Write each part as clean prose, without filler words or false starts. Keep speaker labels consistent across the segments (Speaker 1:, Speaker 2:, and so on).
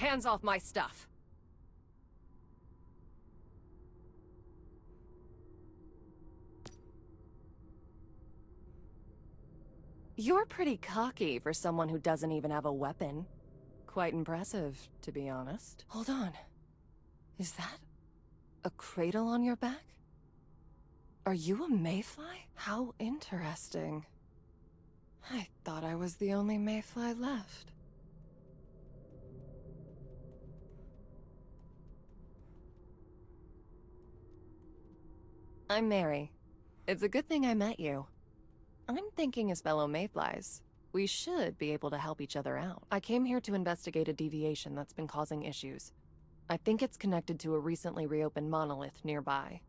Speaker 1: Hands off my stuff. You're pretty cocky for someone who doesn't even have a weapon. Quite impressive, to be honest. Hold on. Is that a cradle on your back? Are you a mayfly? How interesting. I thought I was the only mayfly left. I'm Mary. It's a good thing I met you. I'm thinking as fellow mayflies, we should be able to help each other out. I came here to investigate a deviation that's been causing issues. I think it's connected to a recently reopened monolith nearby.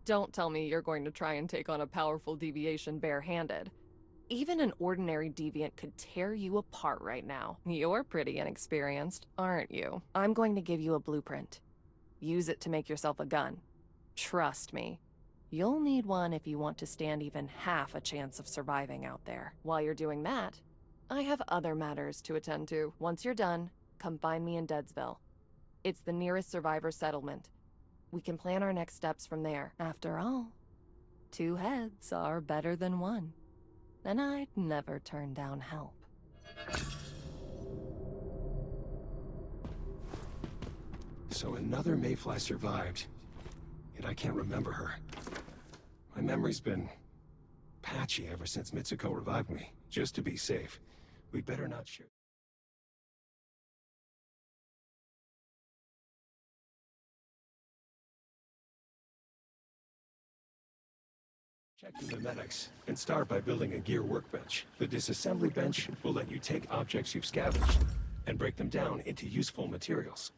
Speaker 1: Don't tell me you're going to try and take on a powerful deviation bare-handed. Even an ordinary deviant could tear you apart right now. You're pretty inexperienced, aren't you? I'm going to give you a blueprint. Use it to make yourself a gun. Trust me. You'll need one if you want to stand even half a chance of surviving out there. While you're doing that, I have other matters to attend to. Once you're done, come find me in Deadsville. It's the nearest survivor settlement. We can plan our next steps from there. After all, 2 heads are better than 1. And I'd never turn down help.
Speaker 2: So another mayfly survived, yet I can't remember her. My memory's been patchy ever since Mitsuko revived me. Just to be safe, we'd better not share. Check the mimetics and start by building a gear workbench. The disassembly bench will let you take objects you've scavenged and break them down into useful materials.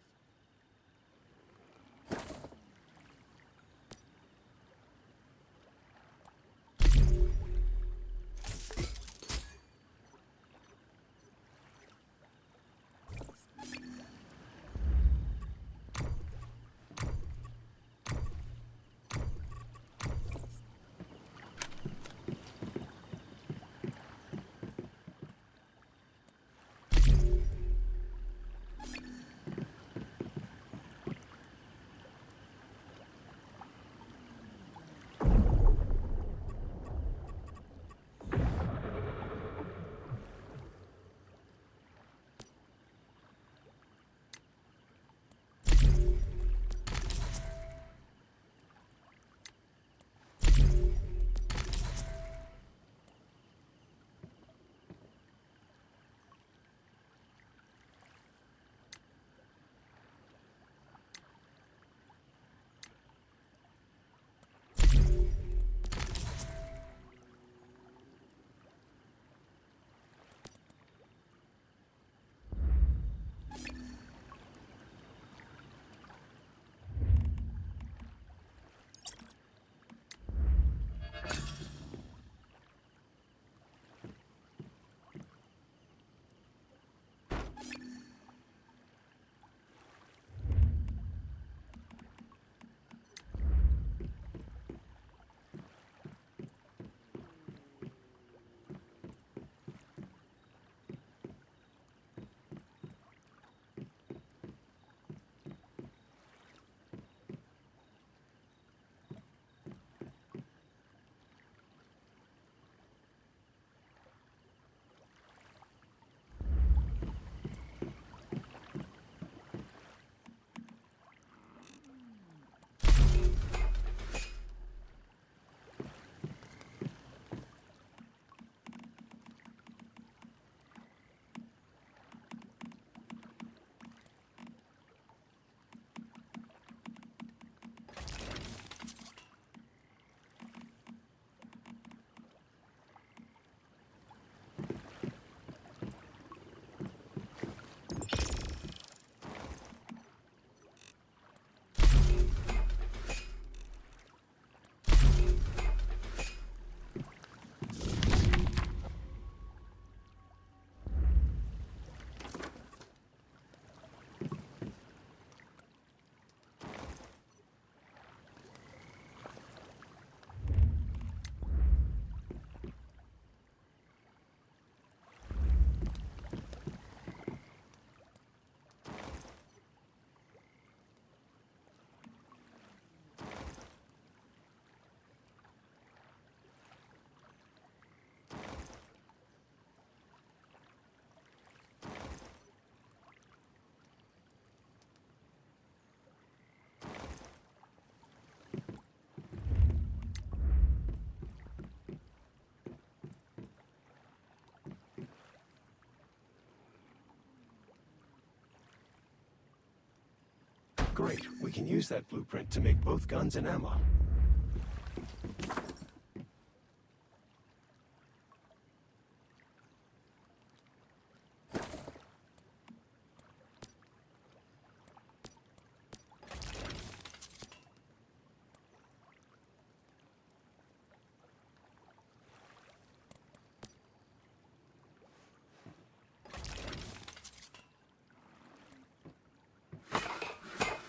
Speaker 2: Great, we can use that blueprint to make both guns and ammo.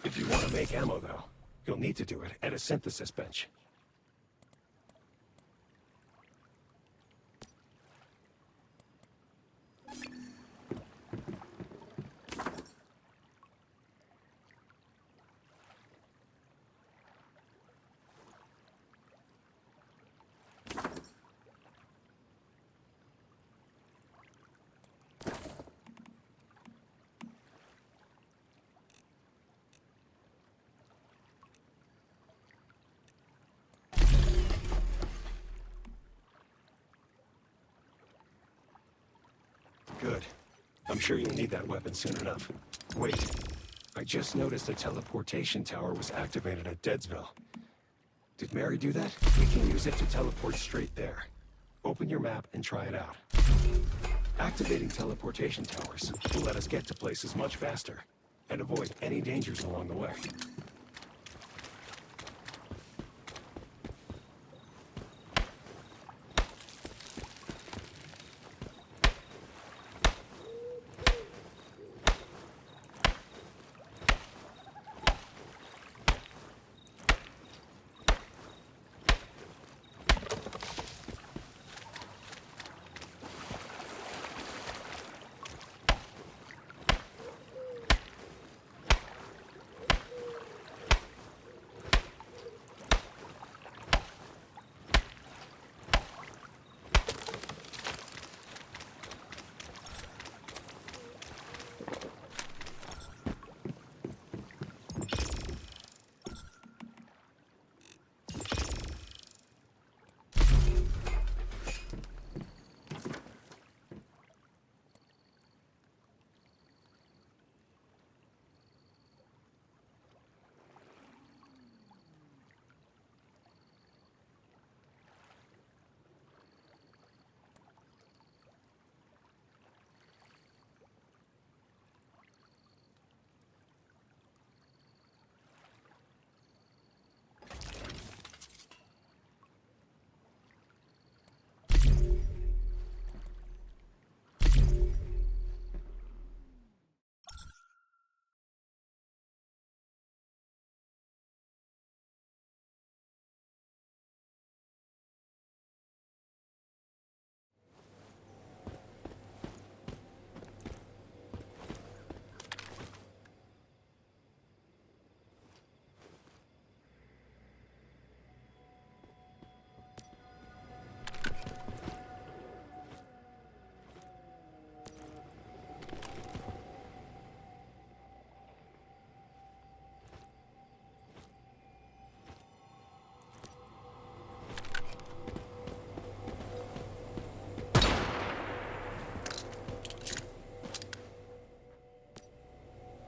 Speaker 2: If you want to make ammo, though, you'll need to do it at a synthesis bench. Good. I'm sure you'll need that weapon soon enough. Wait. I just noticed a teleportation tower was activated at Deadsville. Did Mary do that? We can use it to teleport straight there. Open your map and try it out. Activating teleportation towers will let us get to places much faster and avoid any dangers along the way.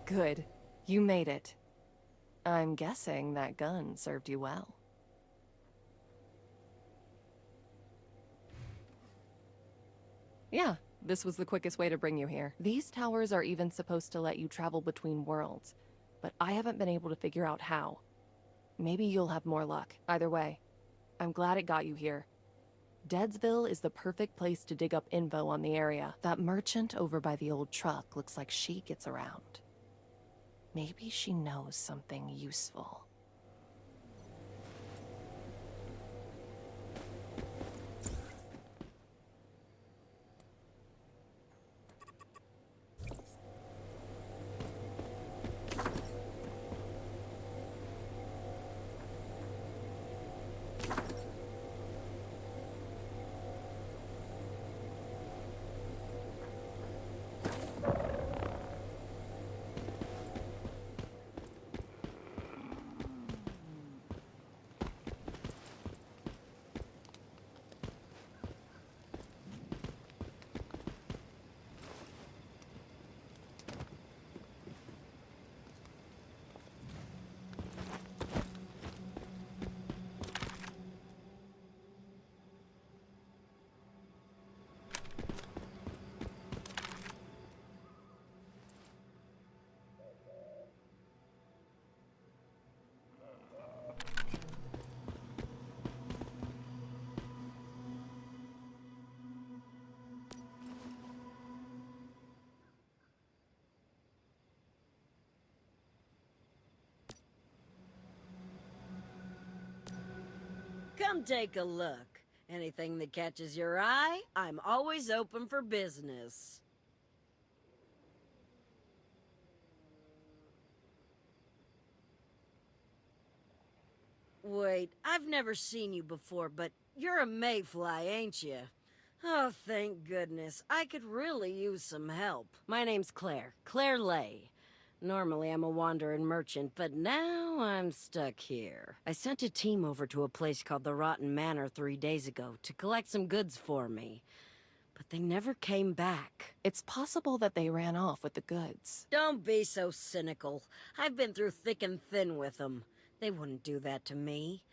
Speaker 1: Good. You made it. I'm guessing that gun served you well. Yeah, this was the quickest way to bring you here. These towers are even supposed to let you travel between worlds, but I haven't been able to figure out how. Maybe you'll have more luck. Either way, I'm glad it got you here. Deadsville is the perfect place to dig up info on the area. That merchant over by the old truck looks like she gets around. Maybe she knows something useful.
Speaker 3: Come take a look. Anything that catches your eye, I'm always open for business. Wait, I've never seen you before, but you're a mayfly, ain't you? Oh, thank goodness. I could really use some help. My name's Claire. Claire Lay. Normally I'm a wandering merchant, but now I'm stuck here. I sent a team over to a place called the Rotten Manor 3 days ago to collect some goods for me. But they never came back.
Speaker 1: It's possible that they ran off with the goods.
Speaker 3: Don't be so cynical. I've been through thick and thin with them. They wouldn't do that to me.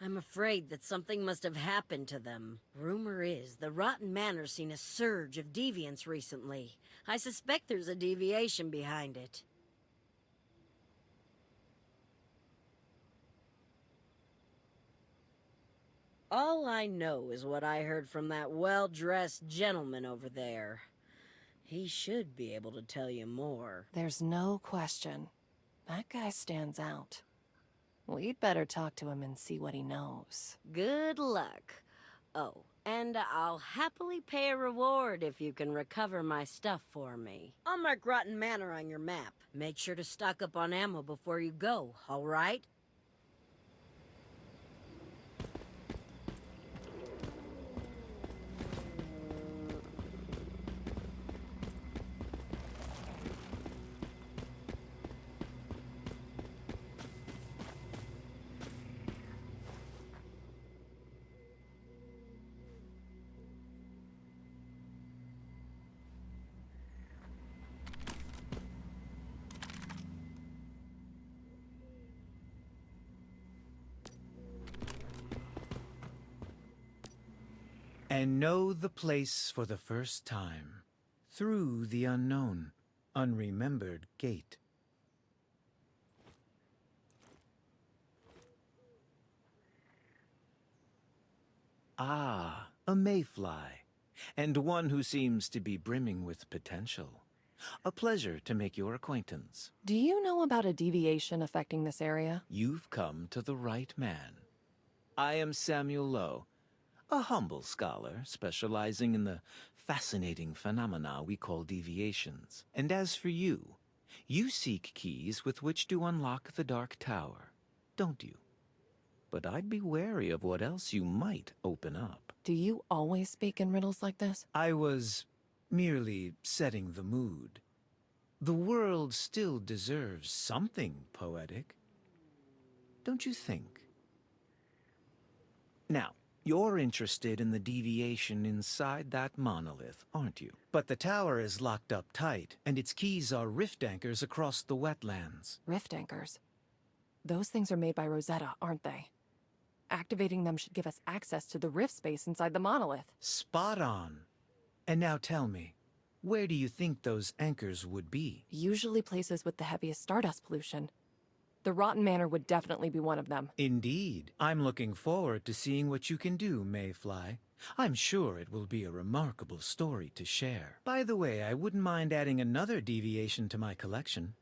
Speaker 3: I'm afraid that something must have happened to them. Rumor is the Rotten Manor's seen a surge of deviants recently. I suspect there's a deviation behind it. All I know is what I heard from that well-dressed gentleman over there. He should be able to tell you more.
Speaker 1: There's no question. That guy stands out. We'd better talk to him and see what he knows.
Speaker 3: Good luck. Oh, and I'll happily pay a reward if you can recover my stuff for me. I'll mark Rotten Manor on your map. Make sure to stock up on ammo before you go, all right?
Speaker 4: And know the place for the first time, through the unknown, unremembered gate. Ah, a mayfly, and one who seems to be brimming with potential. A pleasure to make your acquaintance.
Speaker 1: Do you know about a deviation affecting this area?
Speaker 4: You've come to the right man. I am Samuel Lowe, a humble scholar specializing in the fascinating phenomena we call deviations. And as for you, you seek keys with which to unlock the Dark Tower, don't you? But I'd be wary of what else you might open up.
Speaker 1: Do you always speak in riddles like this?
Speaker 4: I was merely setting the mood. The world still deserves something poetic, don't you think? Now, you're interested in the deviation inside that monolith, aren't you? But the tower is locked up tight, and its keys are rift anchors across the wetlands.
Speaker 1: Rift anchors. Those things are made by Rosetta, aren't they? Activating them should give us access to the rift space inside the monolith.
Speaker 4: Spot on. And now tell me, where do you think those anchors would be?
Speaker 1: Usually places with the heaviest stardust pollution. The Rotten Manor would definitely be one of them.
Speaker 4: Indeed. I'm looking forward to seeing what you can do, Mayfly. I'm sure it will be a remarkable story to share. By the way, I wouldn't mind adding another deviation to my collection.